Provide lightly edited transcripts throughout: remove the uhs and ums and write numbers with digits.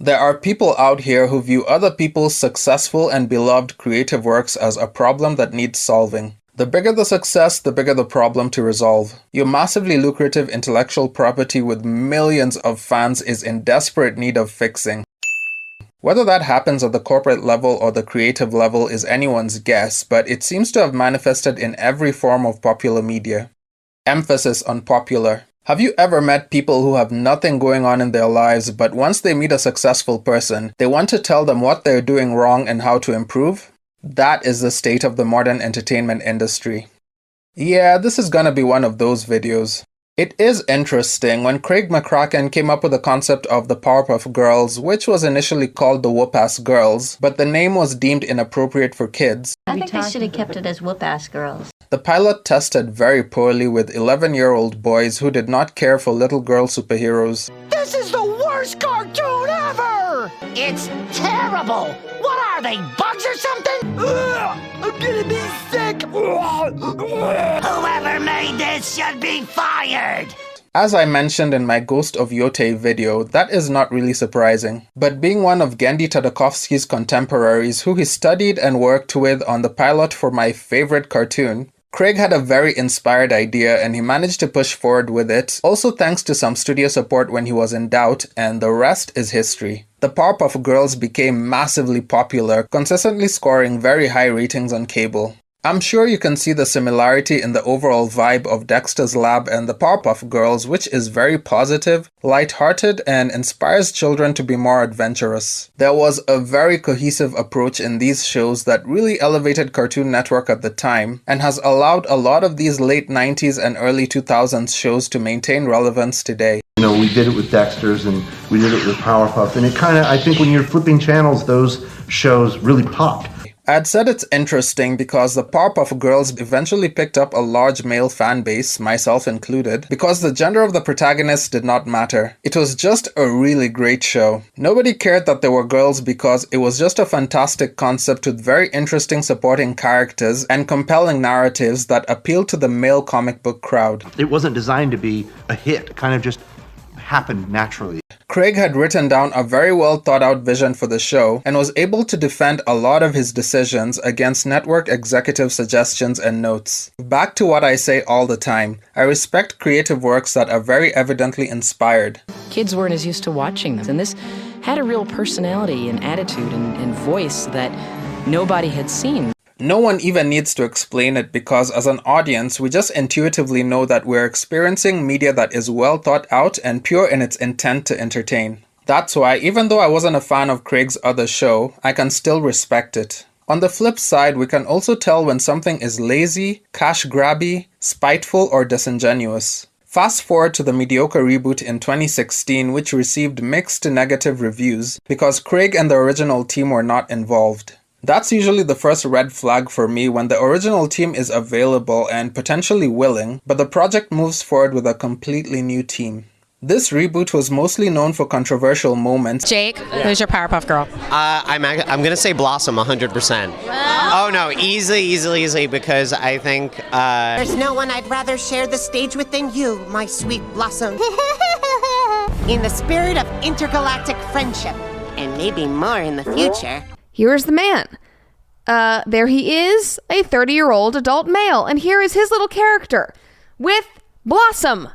There are people out here who view other people's successful and beloved creative works as a problem that needs solving. The bigger the success, the bigger the problem to resolve. Your massively lucrative intellectual property with millions of fans is in desperate need of fixing. Whether that happens at the corporate level or the creative level is anyone's guess, but it seems to have manifested in every form of popular media. Emphasis on popular. Have you ever met people who have nothing going on in their lives, but once they meet a successful person, they want to tell them what they're doing wrong and how to improve? That is the state of the modern entertainment industry. Yeah, this is gonna be one of those videos. It is interesting, when Craig McCracken came up with the concept of the Powerpuff Girls, which was initially called the Whoop-Ass Girls, but the name was deemed inappropriate for kids. I think they should have kept it as Whoop-Ass Girls. The pilot tested very poorly with 11-year-old boys who did not care for little girl superheroes. This is the worst cartoon ever! It's terrible! What are they, bugs or something? I'm gonna be sick! Whoever made this should be fired! As I mentioned in my Ghost of Yote video, that is not really surprising. But being one of Genndy Tartakovsky's contemporaries who he studied and worked with on the pilot for my favorite cartoon, Craig had a very inspired idea and he managed to push forward with it, also thanks to some studio support when he was in doubt, and the rest is history. The Powerpuff Girls became massively popular, consistently scoring very high ratings on cable. I'm sure you can see the similarity in the overall vibe of Dexter's Lab and the Powerpuff Girls, which is very positive, light-hearted, and inspires children to be more adventurous. There was a very cohesive approach in these shows that really elevated Cartoon Network at the time, and has allowed a lot of these late 90s and early 2000s shows to maintain relevance today. You know, we did it with Dexter's and we did it with Powerpuff, and it kind of, I think when you're flipping channels, those shows really popped. I'd said it's interesting because the Powerpuff Girls eventually picked up a large male fan base, myself included, because the gender of the protagonists did not matter. It was just a really great show. Nobody cared that they were girls because it was just a fantastic concept with very interesting supporting characters and compelling narratives that appealed to the male comic book crowd. It wasn't designed to be a hit, it kind of just happened naturally. Craig had written down a very well thought out vision for the show and was able to defend a lot of his decisions against network executive suggestions and notes. Back to what I say all the time, I respect creative works that are very evidently inspired. Kids weren't as used to watching them, and this had a real personality and attitude and voice that nobody had seen. No one even needs to explain it because as an audience, we just intuitively know that we're experiencing media that is well thought out and pure in its intent to entertain. That's why, even though I wasn't a fan of Craig's other show, I can still respect it. On the flip side, we can also tell when something is lazy, cash grabby, spiteful, or disingenuous. Fast forward to the mediocre reboot in 2016, which received mixed to negative reviews because Craig and the original team were not involved. That's usually the first red flag for me when the original team is available and potentially willing, but the project moves forward with a completely new team. This reboot was mostly known for controversial moments. Jake, who's your Powerpuff Girl? I'm gonna say Blossom 100%. Oh no, easily, because I think There's no one I'd rather share the stage with than you, my sweet Blossom. In the spirit of intergalactic friendship, and maybe more in the future. Here's the man. There he is, a 30-year-old adult male, and here is his little character with Blossom,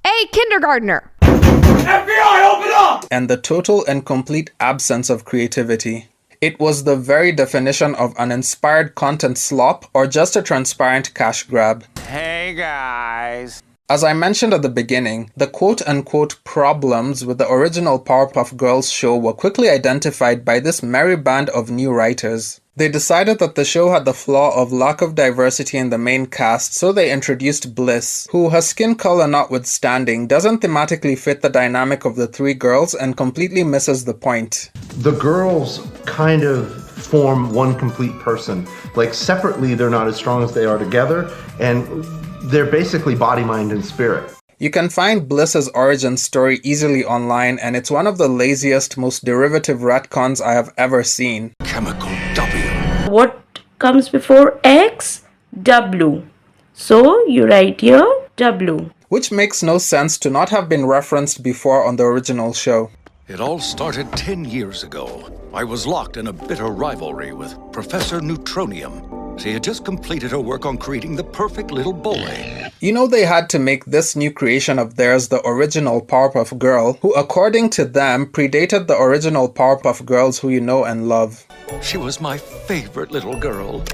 a kindergartner. FBI, open up! And the total and complete absence of creativity. It was the very definition of uninspired content slop or just a transparent cash grab. Hey guys. As I mentioned at the beginning, the quote-unquote problems with the original Powerpuff Girls show were quickly identified by this merry band of new writers. They decided that the show had the flaw of lack of diversity in the main cast, so they introduced Bliss, who, her skin color notwithstanding, doesn't thematically fit the dynamic of the three girls and completely misses the point. The girls kind of form one complete person. Like separately, they're not as strong as they are together, and they're basically body, mind, and spirit. You can find Bliss's origin story easily online, and it's one of the laziest, most derivative retcons I have ever seen. Chemical W. What comes before X? W. So you write here W. Which makes no sense to not have been referenced before on the original show. It all started 10 years ago. I was locked in a bitter rivalry with Professor Neutronium. She had just completed her work on creating the perfect little boy. You know they had to make this new creation of theirs the original Powerpuff Girl, who according to them predated the original Powerpuff Girls who you know and love. She was my favorite little girl.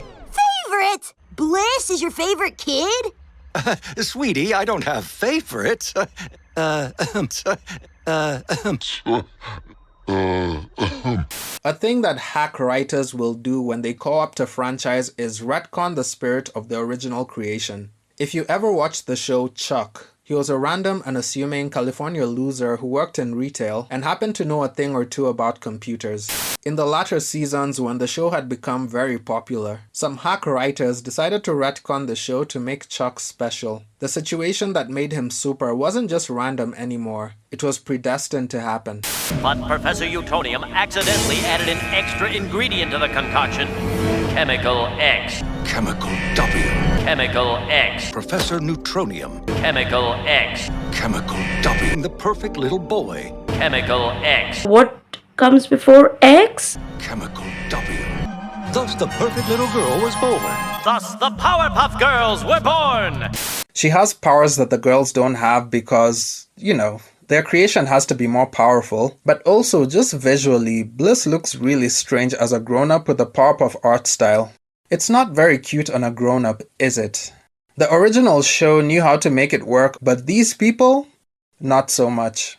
Favorite? Bliss is your favorite kid? Sweetie, I don't have favorites. A thing that hack writers will do when they co-opt a franchise is retcon the spirit of the original creation. If you ever watched the show Chuck, he was a random, unassuming California loser who worked in retail and happened to know a thing or two about computers. In the latter seasons, when the show had become very popular, some hack writers decided to retcon the show to make Chuck special. The situation that made him super wasn't just random anymore. It was predestined to happen. But Professor Utonium accidentally added an extra ingredient to the concoction. Chemical X. Chemical W. Chemical X. Professor Neutronium. Chemical X. Chemical W. The perfect little boy. Chemical X. What comes before X? Chemical W. Thus the perfect little girl was born. Thus the Powerpuff Girls were born! She has powers that the girls don't have because, you know, their creation has to be more powerful. But also, just visually, Bliss looks really strange as a grown-up with a Powerpuff art style. It's not very cute on a grown-up, is it? The original show knew how to make it work, but these people? Not so much.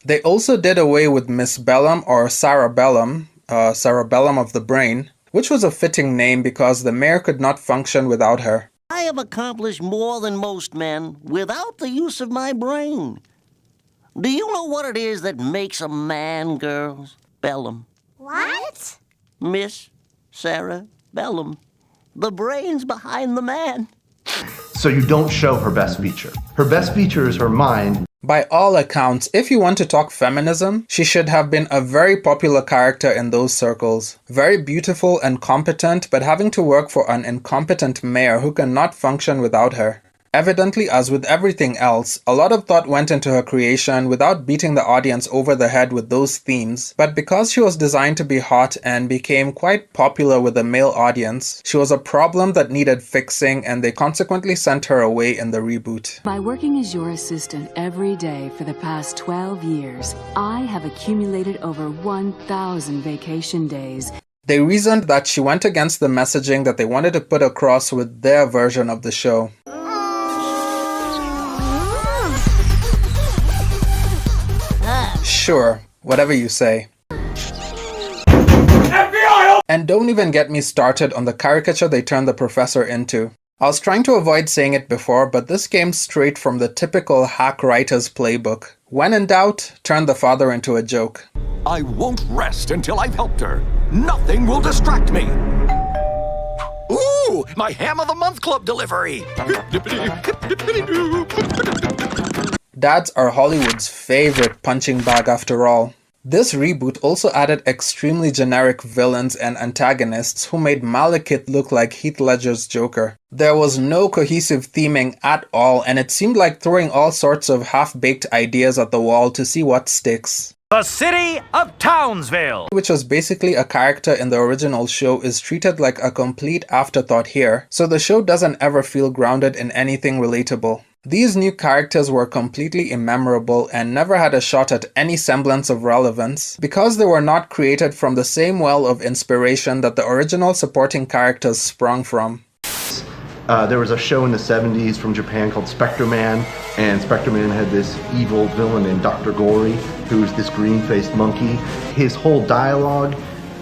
They also did away with Miss Bellum or Cerebellum of the brain, which was a fitting name because the mayor could not function without her. I have accomplished more than most men without the use of my brain. Do you know what it is that makes a man, girls? Bellum. What? Miss Sarah Bellum. The brains behind the man. So you don't show her best feature. Her best feature is her mind. By all accounts, if you want to talk feminism, she should have been a very popular character in those circles. Very beautiful and competent, but having to work for an incompetent mayor who cannot function without her. Evidently, as with everything else, a lot of thought went into her creation without beating the audience over the head with those themes, but because she was designed to be hot and became quite popular with the male audience, she was a problem that needed fixing and they consequently sent her away in the reboot. By working as your assistant every day for the past 12 years, I have accumulated over 1,000 vacation days. They reasoned that she went against the messaging that they wanted to put across with their version of the show. Sure, whatever you say. FBI! And don't even get me started on the caricature they turned the professor into. I was trying to avoid saying it before, but this came straight from the typical hack writer's playbook. When in doubt, turn the father into a joke. I won't rest until I've helped her. Nothing will distract me. Ooh, my Ham of the Month Club delivery. Dads are Hollywood's favorite punching bag after all. This reboot also added extremely generic villains and antagonists who made Malekith look like Heath Ledger's Joker. There was no cohesive theming at all, and it seemed like throwing all sorts of half-baked ideas at the wall to see what sticks. The city of Townsville, which was basically a character in the original show, is treated like a complete afterthought here, so the show doesn't ever feel grounded in anything relatable. These new characters were completely immemorable and never had a shot at any semblance of relevance because they were not created from the same well of inspiration that the original supporting characters sprung from. There was a show in the 70s from Japan called Spectre-Man, and Spectre-Man had this evil villain named Dr. Gory, who's this green-faced monkey. His whole dialogue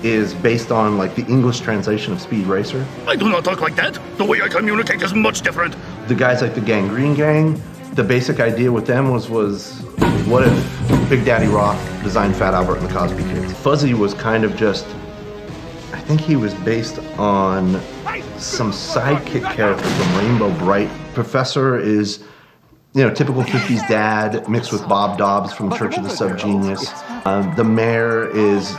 is based on like the English translation of Speed Racer. I do not talk like that. The way I communicate is much different. The guys like the Gangrene Gang, the basic idea with them was what if Big Daddy Roth designed Fat Albert and the Cosby Kids? Fuzzy was kind of just, I think he was based on some sidekick character from Rainbow Bright. Professor is, you know, typical 50s dad mixed with Bob Dobbs from Church of the Subgenius. The mayor is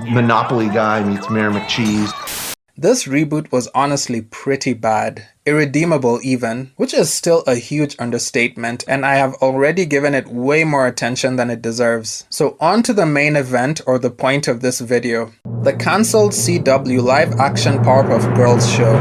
Monopoly guy meets Mayor McCheese. This reboot was honestly pretty bad. Irredeemable even, which is still a huge understatement, and I have already given it way more attention than it deserves. So on to the main event, or the point of this video. The cancelled CW live-action Powerpuff Girls show.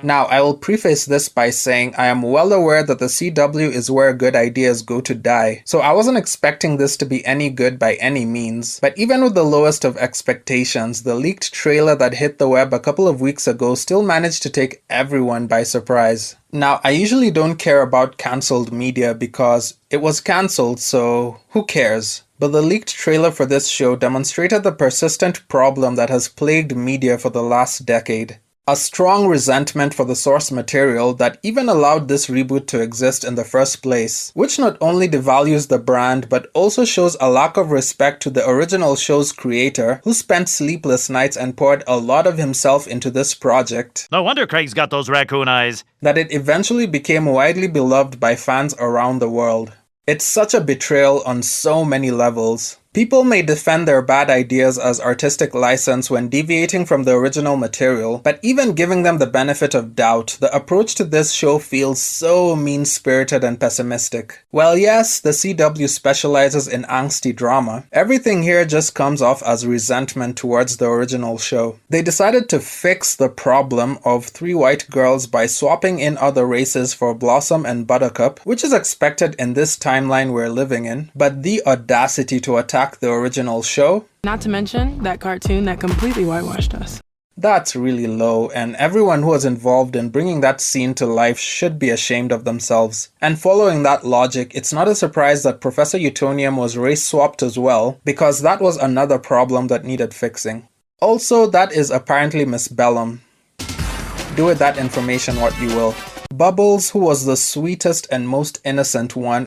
Now, I will preface this by saying I am well aware that the CW is where good ideas go to die, so I wasn't expecting this to be any good by any means. But even with the lowest of expectations, the leaked trailer that hit the web a couple of weeks ago still managed to take everyone by surprise. Now, I usually don't care about cancelled media because it was cancelled, so who cares? But the leaked trailer for this show demonstrated the persistent problem that has plagued media for the last decade. A strong resentment for the source material that even allowed this reboot to exist in the first place, which not only devalues the brand but also shows a lack of respect to the original show's creator, who spent sleepless nights and poured a lot of himself into this project. No wonder Craig's got those raccoon eyes. That it eventually became widely beloved by fans around the world. It's such a betrayal on so many levels. People may defend their bad ideas as artistic license when deviating from the original material, but even giving them the benefit of doubt, the approach to this show feels so mean-spirited and pessimistic. Well, yes, the CW specializes in angsty drama. Everything here just comes off as resentment towards the original show. They decided to fix the problem of 3 white girls by swapping in other races for Blossom and Buttercup, which is expected in this timeline we're living in, but the audacity to attack the original show. Not to mention that cartoon that completely whitewashed us. That's really low, and everyone who was involved in bringing that scene to life should be ashamed of themselves. And following that logic, it's not a surprise that Professor Utonium was race-swapped as well, because that was another problem that needed fixing. Also, that is apparently Miss Bellum. Do with that information what you will. Bubbles, who was the sweetest and most innocent one,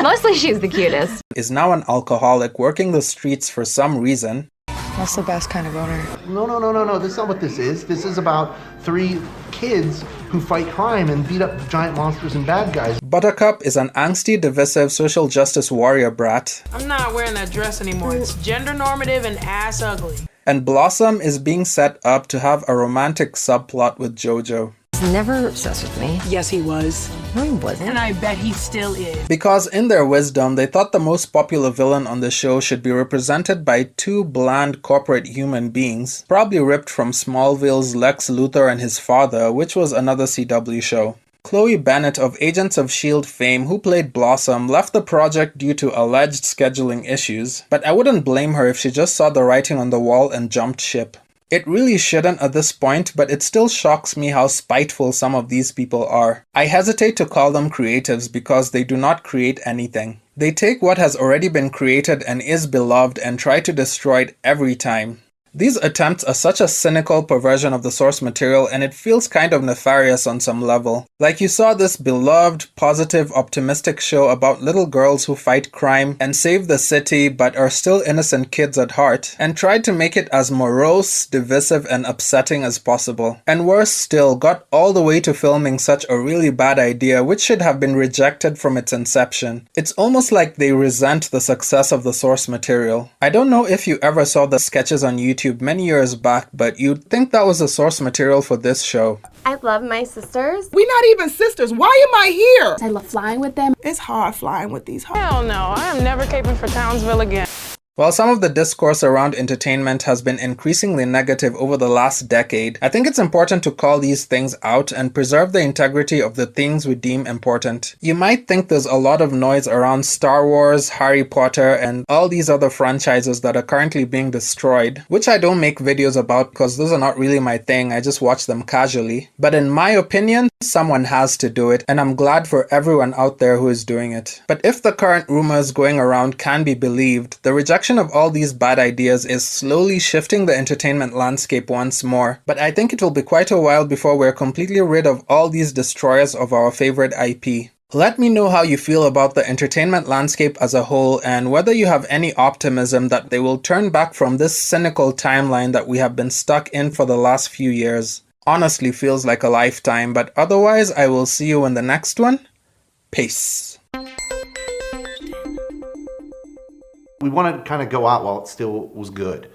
mostly she's the cutest, is now an alcoholic working the streets for some reason. That's the best kind of owner. No. This is not what this is. This is about 3 kids who fight crime and beat up giant monsters and bad guys. Buttercup is an angsty, divisive, social justice warrior brat. I'm not wearing that dress anymore. It's gender normative and ass ugly. And Blossom is being set up to have a romantic subplot with JoJo. Never obsessed with me. Yes, he was. No, he wasn't. And I bet he still is. Because in their wisdom, they thought the most popular villain on the show should be represented by 2 bland corporate human beings, probably ripped from Smallville's Lex Luthor and his father, which was another CW show. Chloe Bennett of Agents of S.H.I.E.L.D. fame, who played Blossom, left the project due to alleged scheduling issues, but I wouldn't blame her if she just saw the writing on the wall and jumped ship. It really shouldn't at this point, but it still shocks me how spiteful some of these people are. I hesitate to call them creatives because they do not create anything. They take what has already been created and is beloved and try to destroy it every time. These attempts are such a cynical perversion of the source material, and it feels kind of nefarious on some level. Like you saw this beloved, positive, optimistic show about little girls who fight crime and save the city but are still innocent kids at heart, and tried to make it as morose, divisive, and upsetting as possible. And worse still, got all the way to filming such a really bad idea which should have been rejected from its inception. It's almost like they resent the success of the source material. I don't know if you ever saw the sketches on YouTube many years back, but you'd think that was the source material for this show. I love my sisters. We're not even sisters. Why am I here? I love flying with them. It's hard flying with these. Hell no, I am never caping for Townsville again. While some of the discourse around entertainment has been increasingly negative over the last decade, I think it's important to call these things out and preserve the integrity of the things we deem important. You might think there's a lot of noise around Star Wars, Harry Potter, and all these other franchises that are currently being destroyed, which I don't make videos about because those are not really my thing, I just watch them casually. But in my opinion, someone has to do it, and I'm glad for everyone out there who is doing it. But if the current rumors going around can be believed, the rejection of all these bad ideas is slowly shifting the entertainment landscape once more, but I think it will be quite a while before we're completely rid of all these destroyers of our favorite IP. Let me know how you feel about the entertainment landscape as a whole and whether you have any optimism that they will turn back from this cynical timeline that we have been stuck in for the last few years. Honestly feels like a lifetime, but otherwise I will see you in the next one. Peace. We wanted to kind of go out while it still was good.